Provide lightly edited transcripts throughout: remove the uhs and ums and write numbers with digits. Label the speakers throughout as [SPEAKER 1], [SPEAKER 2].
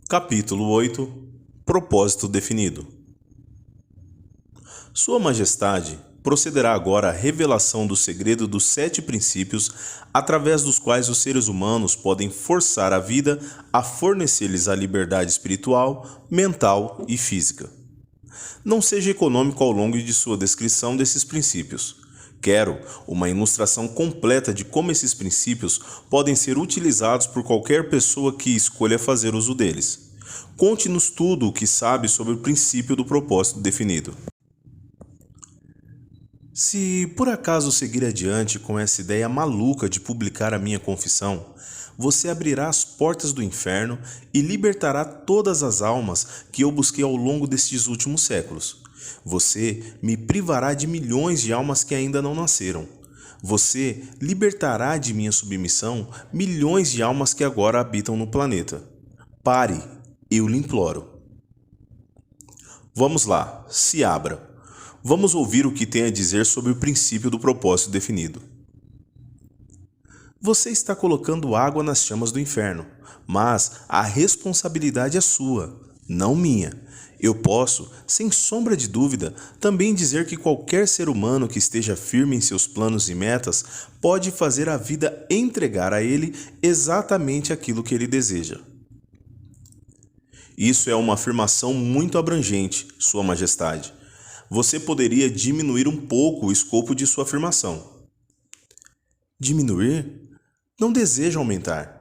[SPEAKER 1] Capítulo 8. Propósito definido. Sua Majestade procederá agora à revelação do segredo dos 7 princípios através dos quais os seres humanos podem forçar a vida a fornecer-lhes a liberdade espiritual, mental e física. Não seja econômico ao longo de sua descrição desses princípios. Quero uma ilustração completa de como esses princípios podem ser utilizados por qualquer pessoa que escolha fazer uso deles. Conte-nos tudo o que sabe sobre o princípio do propósito definido. Se por acaso seguir adiante com essa ideia maluca de publicar a minha confissão, você abrirá as portas do inferno e libertará todas as almas que eu busquei ao longo destes últimos séculos. Você me privará de milhões de almas que ainda não nasceram. Você libertará de minha submissão milhões de almas que agora habitam no planeta. Pare, eu lhe imploro. Vamos lá, se abra. Vamos ouvir o que tem a dizer sobre o princípio do propósito definido. Você está colocando água nas chamas do inferno, mas a responsabilidade é sua, não minha. Eu posso, sem sombra de dúvida, também dizer que qualquer ser humano que esteja firme em seus planos e metas pode fazer a vida entregar a ele exatamente aquilo que ele deseja. Isso é uma afirmação muito abrangente, Sua Majestade. Você poderia diminuir um pouco o escopo de sua afirmação. Diminuir? Não desejo aumentar.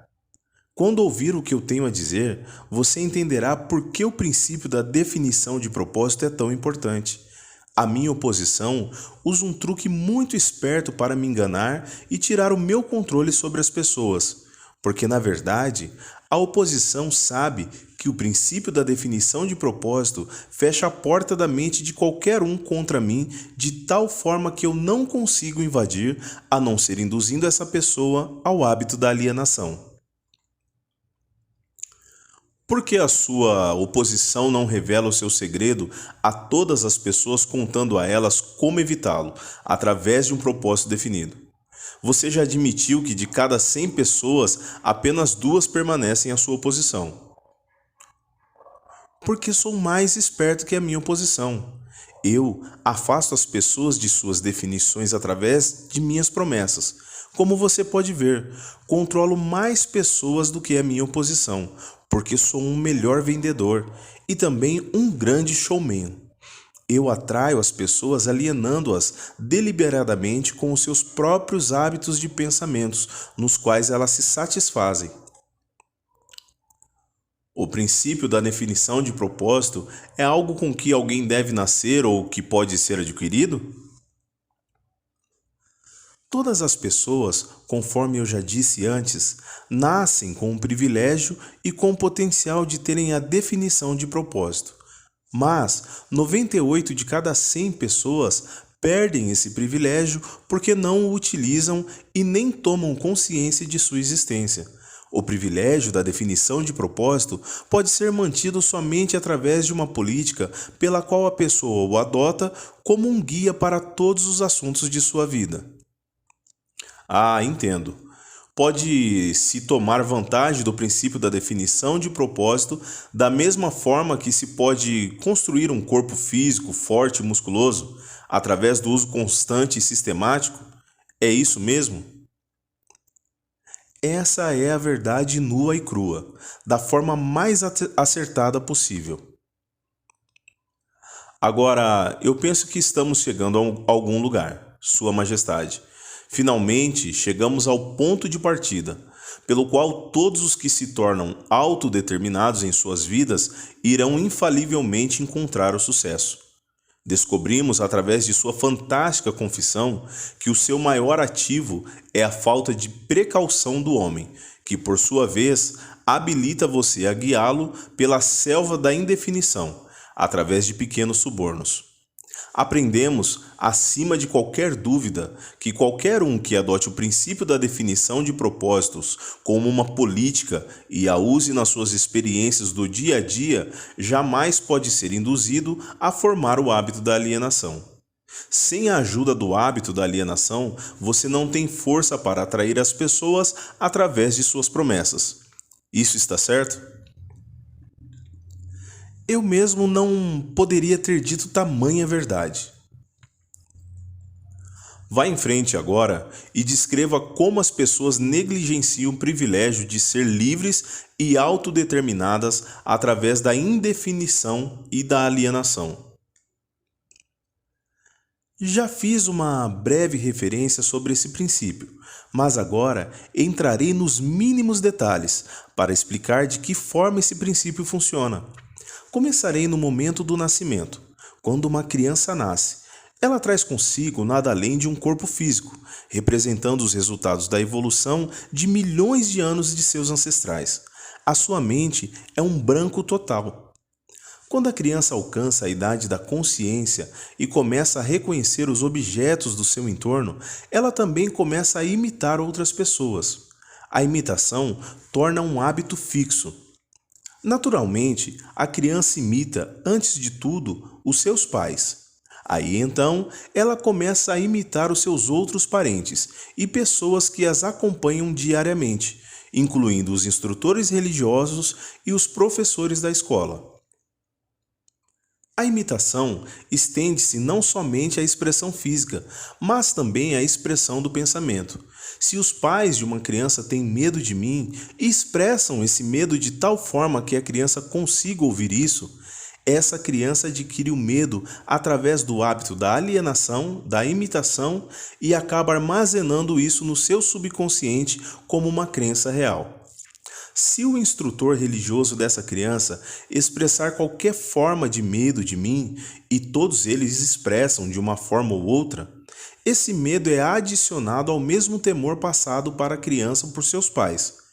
[SPEAKER 1] Quando ouvir o que eu tenho a dizer, você entenderá por que o princípio da definição de propósito é tão importante. A minha oposição usa um truque muito esperto para me enganar e tirar o meu controle sobre as pessoas, porque, na verdade, a oposição sabe que o princípio da definição de propósito fecha a porta da mente de qualquer um contra mim de tal forma que eu não consigo invadir, a não ser induzindo essa pessoa ao hábito da alienação. Por que a sua oposição não revela o seu segredo a todas as pessoas, contando a elas como evitá-lo, através de um propósito definido? Você já admitiu que de cada 100 pessoas, apenas 2 permanecem à sua oposição. Porque sou mais esperto que a minha oposição. Eu afasto as pessoas de suas definições através de minhas promessas. Como você pode ver, controlo mais pessoas do que a minha oposição, porque sou um melhor vendedor e também um grande showman. Eu atraio as pessoas alienando-as deliberadamente com os seus próprios hábitos de pensamentos, nos quais elas se satisfazem. O princípio da definição de propósito é algo com que alguém deve nascer ou que pode ser adquirido? Todas as pessoas, conforme eu já disse antes, nascem com o privilégio e com o potencial de terem a definição de propósito. Mas 98 de cada 100 pessoas perdem esse privilégio porque não o utilizam e nem tomam consciência de sua existência. O privilégio da definição de propósito pode ser mantido somente através de uma política pela qual a pessoa o adota como um guia para todos os assuntos de sua vida. Ah, entendo. Pode-se tomar vantagem do princípio da definição de propósito da mesma forma que se pode construir um corpo físico forte e musculoso através do uso constante e sistemático? É isso mesmo? Essa é a verdade nua e crua, da forma mais acertada possível. Agora, eu penso que estamos chegando a algum lugar, Sua Majestade. Finalmente, chegamos ao ponto de partida, pelo qual todos os que se tornam autodeterminados em suas vidas irão infalivelmente encontrar o sucesso. Descobrimos, através de sua fantástica confissão, que o seu maior ativo é a falta de precaução do homem, que, por sua vez, habilita você a guiá-lo pela selva da indefinição, através de pequenos subornos. Aprendemos, acima de qualquer dúvida, que qualquer um que adote o princípio da definição de propósitos como uma política e a use nas suas experiências do dia a dia, jamais pode ser induzido a formar o hábito da alienação. Sem a ajuda do hábito da alienação, você não tem força para atrair as pessoas através de suas promessas. Isso está certo? Eu mesmo não poderia ter dito tamanha verdade. Vá em frente agora e descreva como as pessoas negligenciam o privilégio de ser livres e autodeterminadas através da indefinição e da alienação. Já fiz uma breve referência sobre esse princípio, mas agora entrarei nos mínimos detalhes para explicar de que forma esse princípio funciona. Começarei no momento do nascimento, quando uma criança nasce. Ela traz consigo nada além de um corpo físico, representando os resultados da evolução de milhões de anos de seus ancestrais. A sua mente é um branco total. Quando a criança alcança a idade da consciência e começa a reconhecer os objetos do seu entorno, ela também começa a imitar outras pessoas. A imitação torna um hábito fixo. Naturalmente, a criança imita, antes de tudo, os seus pais. Aí então, ela começa a imitar os seus outros parentes e pessoas que as acompanham diariamente, incluindo os instrutores religiosos e os professores da escola. A imitação estende-se não somente à expressão física, mas também à expressão do pensamento. Se os pais de uma criança têm medo de mim e expressam esse medo de tal forma que a criança consiga ouvir isso, essa criança adquire o medo através do hábito da alienação, da imitação e acaba armazenando isso no seu subconsciente como uma crença real. Se o instrutor religioso dessa criança expressar qualquer forma de medo de mim, e todos eles expressam de uma forma ou outra, esse medo é adicionado ao mesmo temor passado para a criança por seus pais.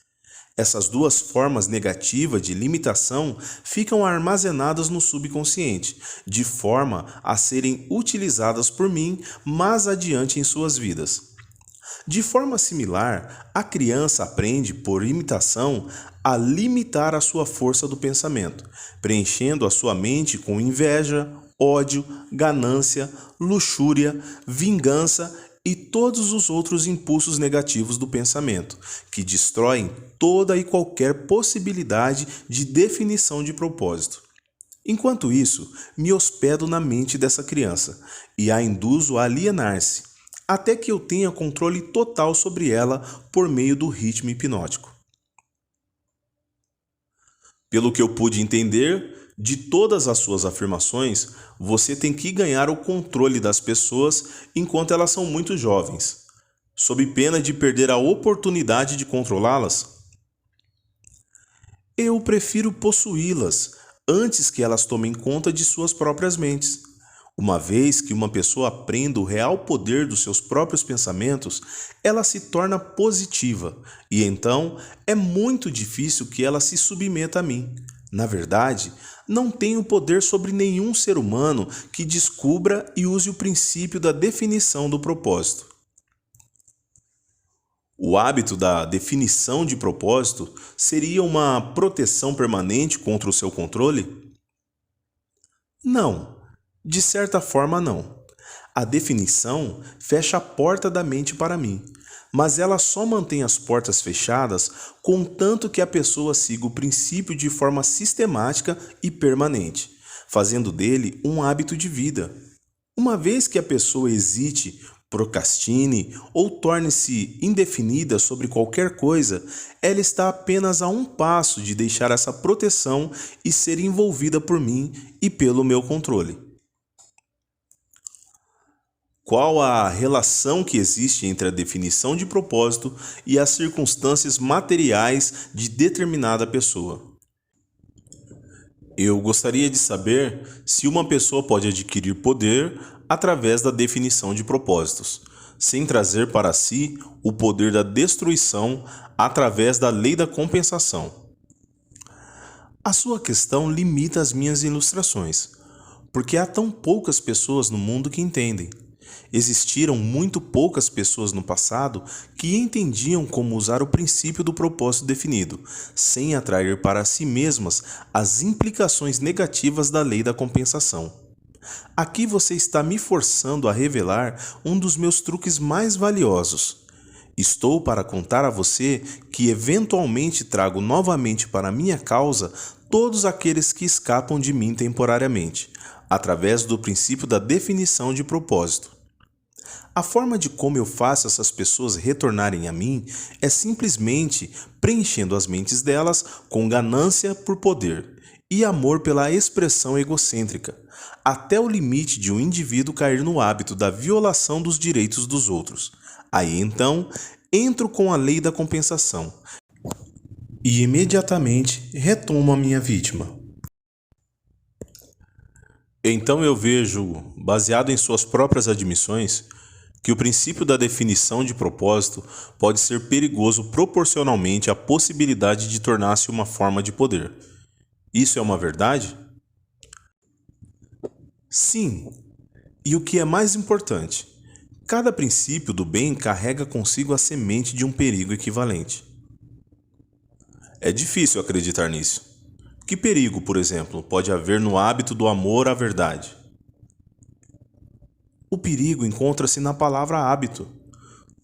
[SPEAKER 1] Essas duas formas negativas de limitação ficam armazenadas no subconsciente, de forma a serem utilizadas por mim mais adiante em suas vidas. De forma similar, a criança aprende, por imitação, a limitar a sua força do pensamento, preenchendo a sua mente com inveja, ódio, ganância, luxúria, vingança e todos os outros impulsos negativos do pensamento, que destroem toda e qualquer possibilidade de definição de propósito. Enquanto isso, me hospedo na mente dessa criança e a induzo a alienar-se, até que eu tenha controle total sobre ela por meio do ritmo hipnótico. Pelo que eu pude entender, de todas as suas afirmações, você tem que ganhar o controle das pessoas enquanto elas são muito jovens, sob pena de perder a oportunidade de controlá-las. Eu prefiro possuí-las antes que elas tomem conta de suas próprias mentes. Uma vez que uma pessoa aprenda o real poder dos seus próprios pensamentos, ela se torna positiva e então é muito difícil que ela se submeta a mim. Na verdade, não tenho poder sobre nenhum ser humano que descubra e use o princípio da definição do propósito. O hábito da definição de propósito seria uma proteção permanente contra o seu controle? Não. De certa forma, não. A definição fecha a porta da mente para mim, mas ela só mantém as portas fechadas contanto que a pessoa siga o princípio de forma sistemática e permanente, fazendo dele um hábito de vida. Uma vez que a pessoa hesite, procrastine ou torne-se indefinida sobre qualquer coisa, ela está apenas a um passo de deixar essa proteção e ser envolvida por mim e pelo meu controle. Qual a relação que existe entre a definição de propósito e as circunstâncias materiais de determinada pessoa? Eu gostaria de saber se uma pessoa pode adquirir poder através da definição de propósitos, sem trazer para si o poder da destruição através da lei da compensação. A sua questão limita as minhas ilustrações, porque há tão poucas pessoas no mundo que entendem. Existiram muito poucas pessoas no passado que entendiam como usar o princípio do propósito definido, sem atrair para si mesmas as implicações negativas da lei da compensação. Aqui você está me forçando a revelar um dos meus truques mais valiosos. Estou para contar a você que eventualmente trago novamente para minha causa todos aqueles que escapam de mim temporariamente, através do princípio da definição de propósito. A forma de como eu faço essas pessoas retornarem a mim é simplesmente preenchendo as mentes delas com ganância por poder e amor pela expressão egocêntrica, até o limite de um indivíduo cair no hábito da violação dos direitos dos outros. Aí então, entro com a lei da compensação e imediatamente retomo a minha vítima. Então eu vejo, baseado em suas próprias admissões, que o princípio da definição de propósito pode ser perigoso proporcionalmente à possibilidade de tornar-se uma forma de poder. Isso é uma verdade? Sim. E o que é mais importante, cada princípio do bem carrega consigo a semente de um perigo equivalente. É difícil acreditar nisso. Que perigo, por exemplo, pode haver no hábito do amor à verdade? O perigo encontra-se na palavra hábito.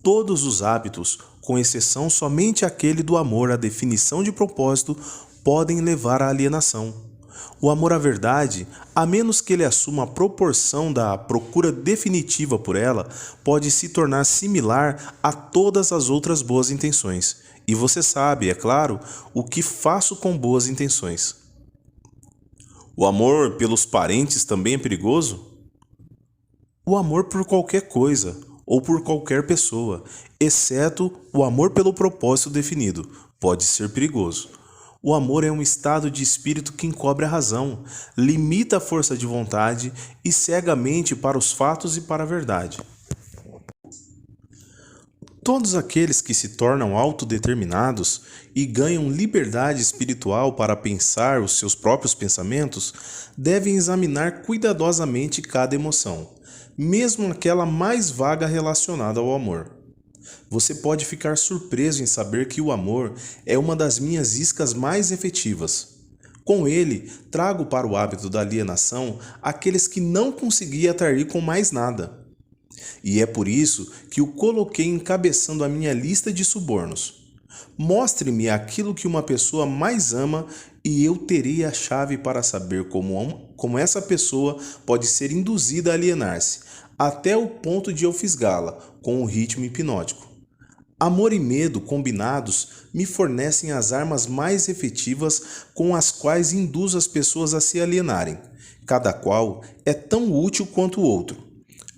[SPEAKER 1] Todos os hábitos, com exceção somente aquele do amor à definição de propósito, podem levar à alienação. O amor à verdade, a menos que ele assuma a proporção da procura definitiva por ela, pode se tornar similar a todas as outras boas intenções. E você sabe, é claro, o que faço com boas intenções. O amor pelos parentes também é perigoso? O amor por qualquer coisa ou por qualquer pessoa, exceto o amor pelo propósito definido, pode ser perigoso. O amor é um estado de espírito que encobre a razão, limita a força de vontade e cega a mente para os fatos e para a verdade. Todos aqueles que se tornam autodeterminados e ganham liberdade espiritual para pensar os seus próprios pensamentos devem examinar cuidadosamente cada emoção, mesmo aquela mais vaga relacionada ao amor. Você pode ficar surpreso em saber que o amor é uma das minhas iscas mais efetivas. Com ele, trago para o hábito da alienação aqueles que não consegui atrair com mais nada. E é por isso que o coloquei encabeçando a minha lista de subornos. Mostre-me aquilo que uma pessoa mais ama e eu terei a chave para saber como essa pessoa pode ser induzida a alienar-se, até o ponto de eu fisgá-la com o ritmo hipnótico. Amor e medo combinados me fornecem as armas mais efetivas com as quais induzo as pessoas a se alienarem. Cada qual é tão útil quanto o outro.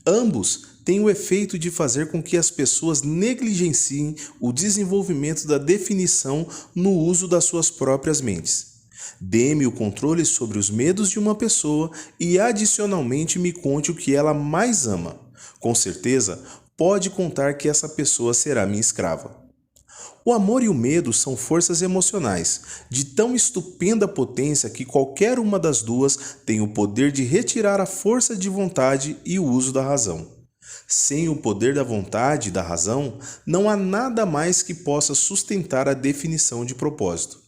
[SPEAKER 1] Ambos têm o efeito de fazer com que as pessoas negligenciem o desenvolvimento da definição no uso das suas próprias mentes. Dê-me o controle sobre os medos de uma pessoa e adicionalmente me conte o que ela mais ama. Com certeza, pode contar que essa pessoa será minha escrava. O amor e o medo são forças emocionais, de tão estupenda potência que qualquer uma das duas tem o poder de retirar a força de vontade e o uso da razão. Sem o poder da vontade e da razão, não há nada mais que possa sustentar a definição de propósito.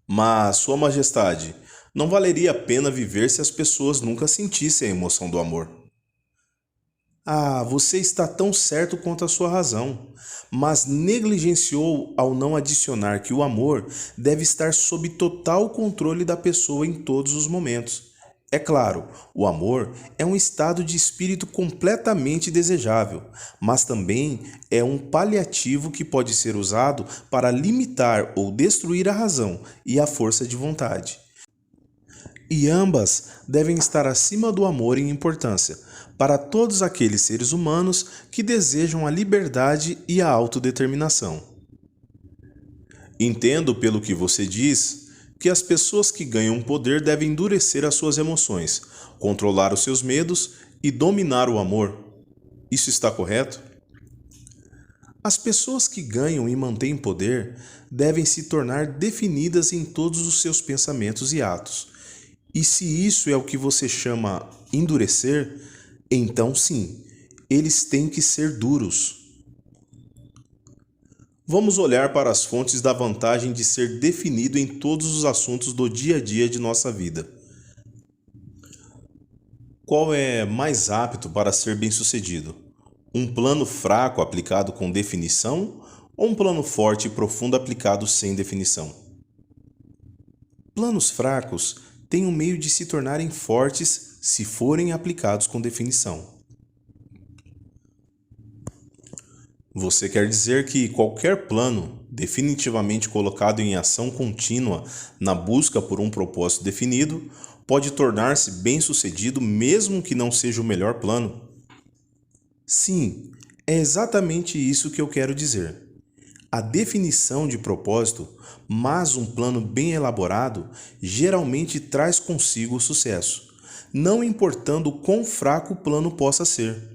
[SPEAKER 1] Mas, Sua Majestade, não valeria a pena viver se as pessoas nunca sentissem a emoção do amor. Ah, você está tão certo quanto a sua razão, mas negligenciou ao não adicionar que o amor deve estar sob total controle da pessoa em todos os momentos. É claro, o amor é um estado de espírito completamente desejável, mas também é um paliativo que pode ser usado para limitar ou destruir a razão e a força de vontade. E ambas devem estar acima do amor em importância, para todos aqueles seres humanos que desejam a liberdade e a autodeterminação. Entendo pelo que você diz que as pessoas que ganham poder devem endurecer as suas emoções, controlar os seus medos e dominar o amor. Isso está correto? As pessoas que ganham e mantêm poder devem se tornar definidas em todos os seus pensamentos e atos. E se isso é o que você chama endurecer, então sim, eles têm que ser duros. Vamos olhar para as fontes da vantagem de ser definido em todos os assuntos do dia a dia de nossa vida. Qual é mais apto para ser bem-sucedido? Um plano fraco aplicado com definição ou um plano forte e profundo aplicado sem definição? Planos fracos têm um meio de se tornarem fortes se forem aplicados com definição. Você quer dizer que qualquer plano, definitivamente colocado em ação contínua na busca por um propósito definido, pode tornar-se bem-sucedido mesmo que não seja o melhor plano? Sim, é exatamente isso que eu quero dizer. A definição de propósito, mas um plano bem elaborado, geralmente traz consigo o sucesso, não importando o quão fraco o plano possa ser.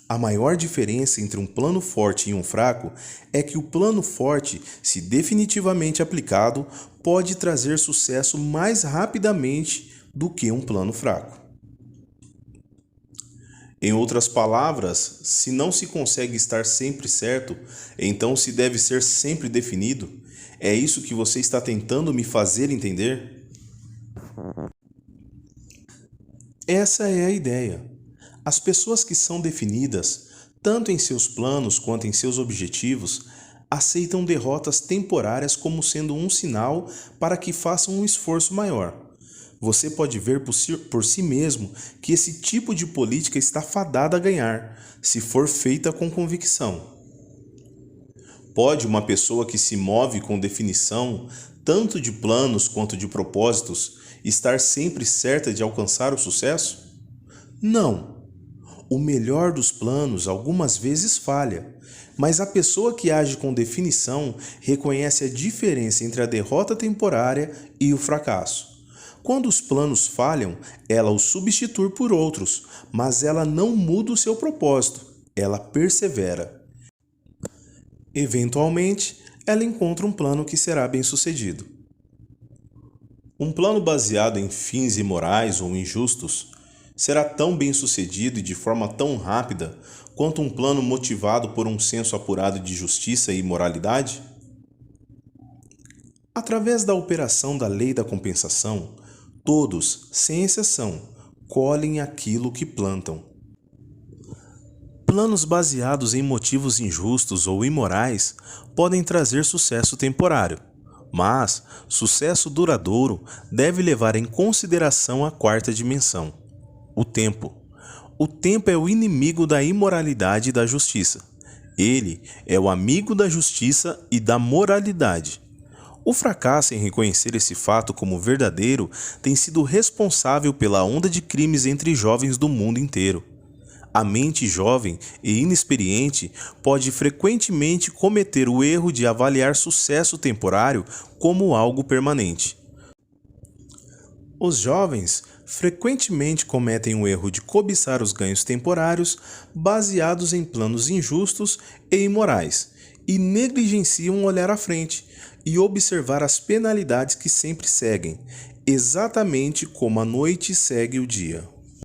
[SPEAKER 1] A maior diferença entre um plano forte e um fraco é que o plano forte, se definitivamente aplicado, pode trazer sucesso mais rapidamente do que um plano fraco. Em outras palavras, se não se consegue estar sempre certo, então se deve ser sempre definido? É isso que você está tentando me fazer entender? Essa é a ideia. As pessoas que são definidas, tanto em seus planos quanto em seus objetivos, aceitam derrotas temporárias como sendo um sinal para que façam um esforço maior. Você pode ver por si mesmo que esse tipo de política está fadada a ganhar, se for feita com convicção. Pode uma pessoa que se move com definição, tanto de planos quanto de propósitos, estar sempre certa de alcançar o sucesso? Não. O melhor dos planos algumas vezes falha, mas a pessoa que age com definição reconhece a diferença entre a derrota temporária e o fracasso. Quando os planos falham, ela os substitui por outros, mas ela não muda o seu propósito, ela persevera. Eventualmente, ela encontra um plano que será bem-sucedido. Um plano baseado em fins imorais ou injustos será tão bem-sucedido e de forma tão rápida quanto um plano motivado por um senso apurado de justiça e moralidade? Através da operação da lei da compensação, todos, sem exceção, colhem aquilo que plantam. Planos baseados em motivos injustos ou imorais podem trazer sucesso temporário, mas sucesso duradouro deve levar em consideração a quarta dimensão: o tempo. O tempo é o inimigo da imoralidade e da justiça. Ele é o amigo da justiça e da moralidade. O fracasso em reconhecer esse fato como verdadeiro tem sido responsável pela onda de crimes entre jovens do mundo inteiro. A mente jovem e inexperiente pode frequentemente cometer o erro de avaliar sucesso temporário como algo permanente. Os jovens frequentemente cometem o erro de cobiçar os ganhos temporários baseados em planos injustos e imorais e negligenciam olhar à frente e observar as penalidades que sempre seguem, exatamente como a noite segue o dia.